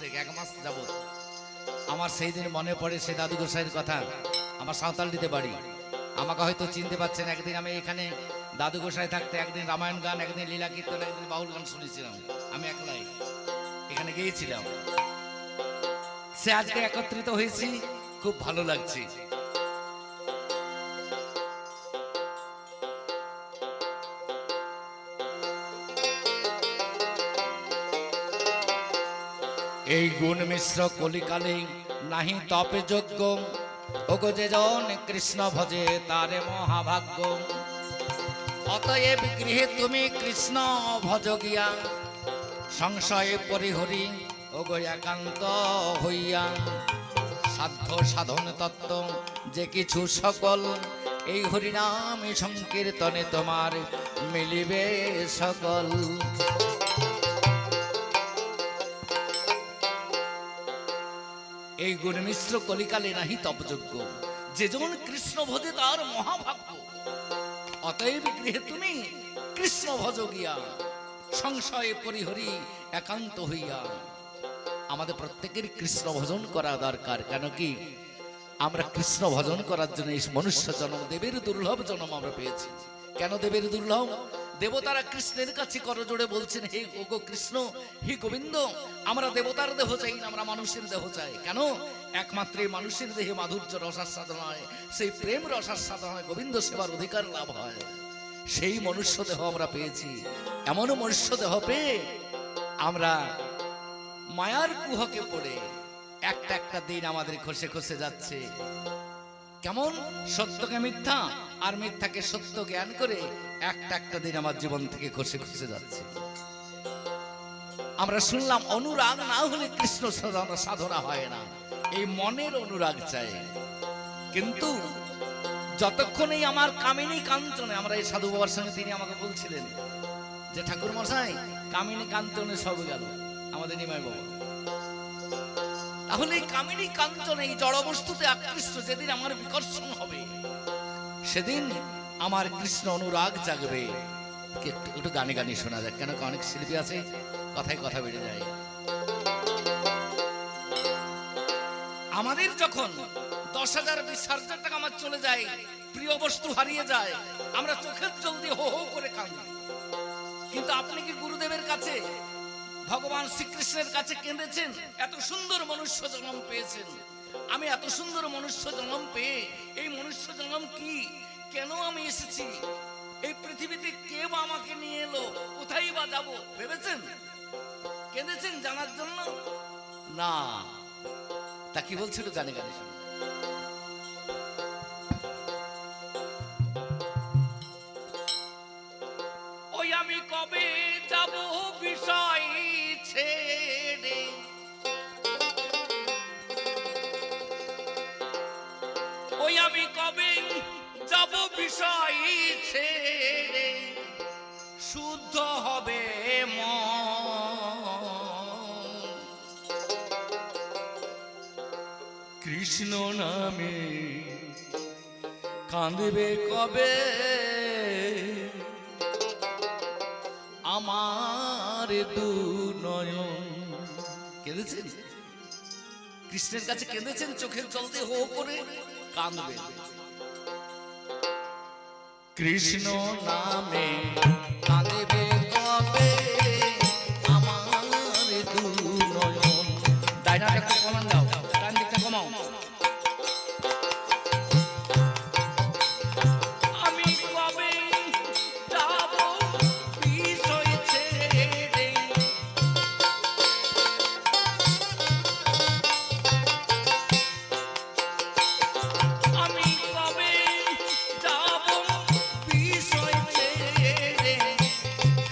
থেকে 1 মাস যাবত আমার সেই দিন মনে পড়ে সে দাদু গোসাইয়ের কথা। আমার সাঁওতালডিতে বাড়ি, আমাকে হয়তো চিনতে পারছেন। একদিন আমি এখানে দাদু গোসাই থাকতে একদিন রামায়ণ গান, একদিন লীলা কীর্তন, একদিন বাউল গান শুনেছিলাম। আমি একলাই এখানে গিয়েছিলাম। সে আজকে একত্রিত হয়েছি, খুব ভালো লাগছে। এই গুণ মিশ্র কলিকালে নাহি তপে যোগ্য, ওগো যে জন কৃষ্ণ ভজে তারে মহাভাগ্য। অতএব গৃহে তুমি কৃষ্ণ ভজ গিয়া, সংশয়ে পরিহরি ওগো একান্ত হইয়া। সাধ্য সাধন তত্ত্ব যে কিছু সকল, এই হরিনাম সংকীর্তনে তোমার মিলিবে সকল। এই গুণ মিশ্র কলিকালে নাহি তপযোগ্য, যেজন কৃষ্ণ ভজে তার মহাভাগ্য। অতএব গৃহে তুমি কৃষ্ণ ভজ গিয়া, সংশয়ে পরিহরি একান্ত হইয়া। আমাদের প্রত্যেকের কৃষ্ণ ভজন করা দরকার। কেন কি আমরা কৃষ্ণ ভজন করার জন্য এই মনুষ্য জন্ম, দেবের দুর্লভ জন্ম আমরা পেয়েছি। কেন দেবের দুর্লভ? দেবতারা কৃষ্ণের কাছে করজোড়ে বলছেন, হে ওগো কৃষ্ণ, হে গোবিন্দ, আমরা দেবতার দেহ চাই না, আমরা মানুষের দেহ চাই। কেন? একমাত্র মানুষের দেহে মাধুর্য রসাস্বাদন হয়, সেই প্রেম রসাস্বাদন হয়, গোবিন্দ সেবার অধিকার লাভ হয়। সেই মনুষ্য দেহ আমরা পেয়েছি। এমন মনুষ্য দেহ পেয়ে আমরা মায়ার কুহকে পড়ে একটা একটা দিন আমাদের খসে খসে যাচ্ছে। কেমন? সত্যকে মিথ্যা আর মিথ্যাকে সত্য জ্ঞান করে একটা একটা দিন আমার জীবন থেকে খসে খসে যাচ্ছে। আমরা শুনলাম অনুরাগ না হলে কৃষ্ণ সাধনা হয় না। এই মনের অনুরাগ চাই। কিন্তু যতক্ষণ এই আমার কামিনী কাঞ্চনে, আমরা এই সাধু বাবার সঙ্গে তিনি আমাকে বলছিলেন যে ঠাকুর মশাই কামিনী কাঞ্চনে সব গেল আমাদের নিমাই বাবা। তাহলে এই কামিনী কাঞ্চনে, এই জড় বস্তুতে আকৃষ্ট যেদিন আমার বিকর্ষণ হবে, সেদিন আমার কৃষ্ণ অনুরাগ জাগবে। একটু গানে গানে শোনা যায়, কেন অনেক শিল্পী আছে, কথায় কথা বেড়ে যায়। আমাদের যখন 10,000 20,000 টাকা আমার চলে যায়, প্রিয় বস্তু হারিয়ে যায়, আমরা চোখের জল দিয়ে হো হো করে কাঁদি। কিন্তু আপনি কি গুরুদেবের কাছে, ভগবান শ্রীকৃষ্ণের কাছে কেঁদেছেন? এত সুন্দর মনুষ্য জন্ম পেয়েছেন। আমি এত সুন্দর মনুষ্য জন্ম পেয়ে, এই মনুষ্য জন্ম কি, কেন আমি এসেছি, এই পৃথিবীতে কে বা আমাকে নিয়ে এলো, কোথায় বা যাব, ভেবেছেন? কেঁদেছেন জানার জন্য? না। তা কি বলছিল গানে গানে শুনে? ওই আমি কবে যাব বিষয় ছেড়ে, ওই আমি কবে যাব বিষয় ছেড়ে, শুদ্ধ হবে মন, কৃষ্ণ নামে কাঁদবে কবে আমার দু নয়ন। কেঁদেছেন? কৃষ্ণের কাছে কেঁদেছেন, চোখের জল দিয়ে হো করে কাঁদবে। কৃষ্ণ নামে কাঁদবে কবে আমার দু নয়ন। ডাইনাটা একটু কমান দাও, ডান দিকটা কমাও। আমি কবে যাব বিষয় ছেড়ে, আমি কবে যাব বিষয় ছেড়ে,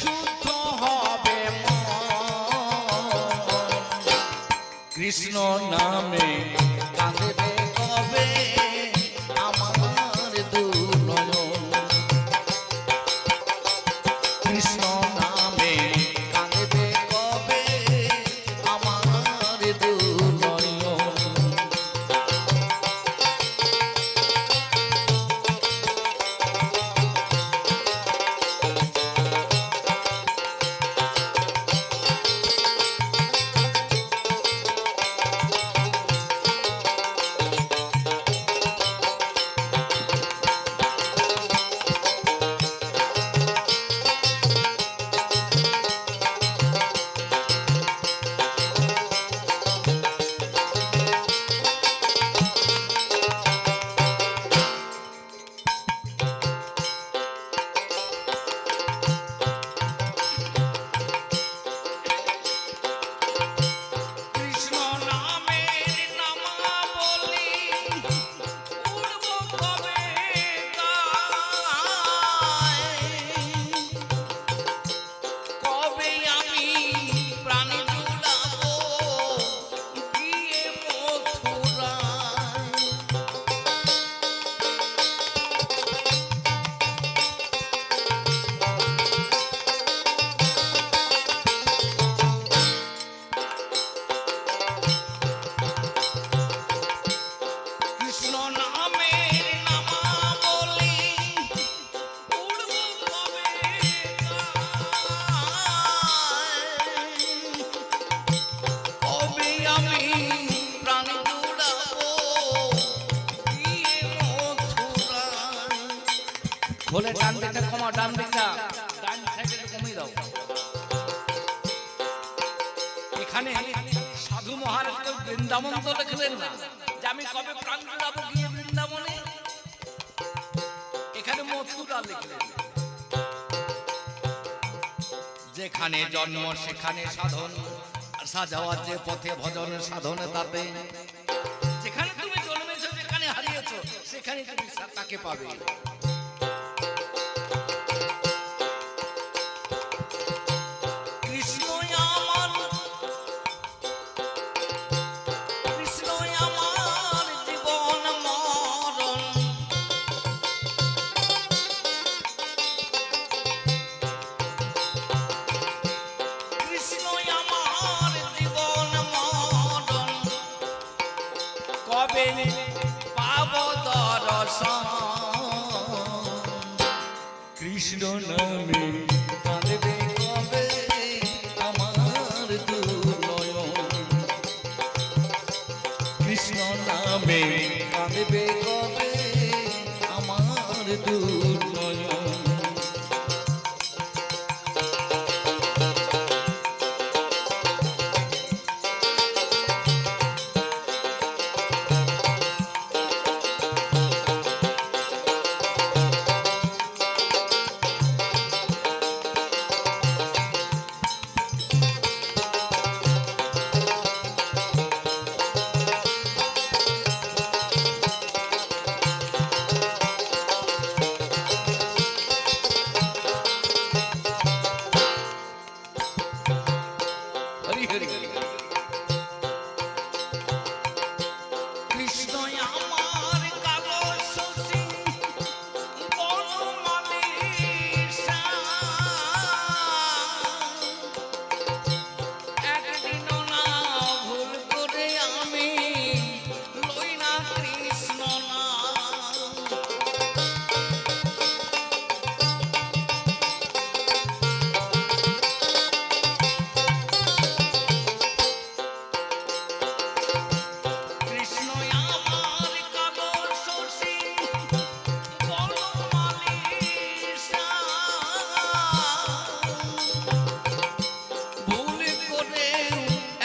শুদ্ধ হবে মন, কৃষ্ণ নামে কাঁদবে কবে আমার দু নয়ন। কৃষ্ণ নামে কাঁদবে কবে আমার দু নয়ন। বলে ডান দিকটা কমা, ডান দিকটা, ডান সাইডে কমিয়ে দাও। এখানে সাধু মহারাজ তো বৃন্দাবন তো লিখলেন না যে আমি কবে প্রাণ জুড়াবো গিয়ে বৃন্দাবনে, এখানে মথুরা লিখলেন। যেখানে জন্ম সেখানে সাধন, সাজাওয়ার যে পথে ভজন সাধন তাতে। যেখানে তুমি জন্মেছো, যেখানে হারিয়েছো, সেখানে তুমি তাকে পাবে। কৃষ্ণ আমার, কৃষ্ণ আমার জীবন মরণ, কৃষ্ণ আমার জীবন মরণ, কবে পাব দর্শন। কৃষ্ণ নামে কাঁদবে কবে আমার দুনয়ন, কৃষ্ণ নামে কাঁদবে কবে আমার দুনয়ন। হরি হরি হরি হরি। কৃষ্ণ আমার কালো শশী বনমালীসা, একদিনও না ভুল করে আমি লই না কৃষ্ণ নাম। কৃষ্ণ আমার কালো শশী বনমালীসা, ভুল করে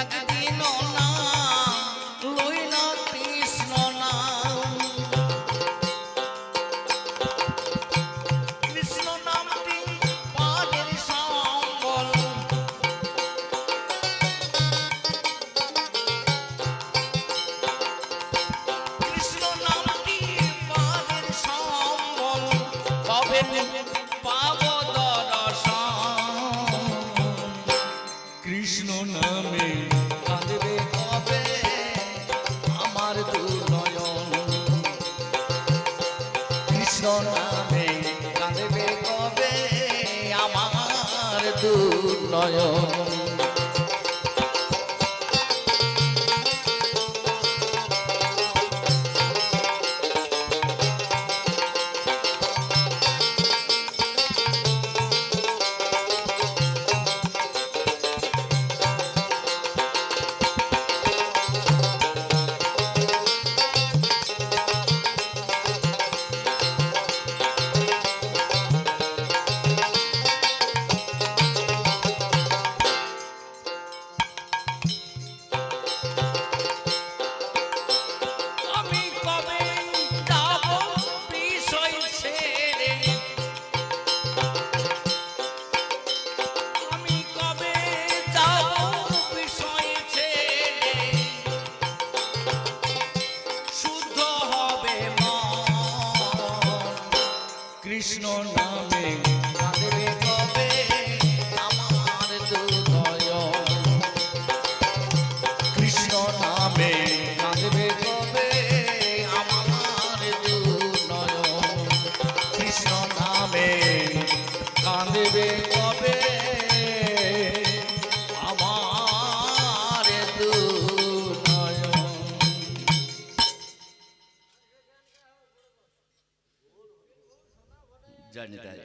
একদিনও না লই না কৃষ্ণ নাম। কৃষ্ণ নামটি পাদের সম্বল, কৃষ্ণ নামটি পাদের সম্বল, কবে পাব দর্শন। কৃষ্ণ নামে কাঁদবে কবে আমার দুনয়ন, কৃষ্ণ নামে কাঁদবে কবে আমার দুনয়ন। আমি কবে যাব বিষয় ছেড়ে, আমি কবে যাব বিষয় ছেড়ে, শুদ্ধ হবে মন। কৃষ্ণ নামে কাঁদবে কবে আমার দুনয়ন, কৃষ্ণ নামে কাঁদবে কবে আমার দুনয়ন, কৃষ্ণ নামে কাঁদবে কবে আমার দুনয়ন। জানি তাই।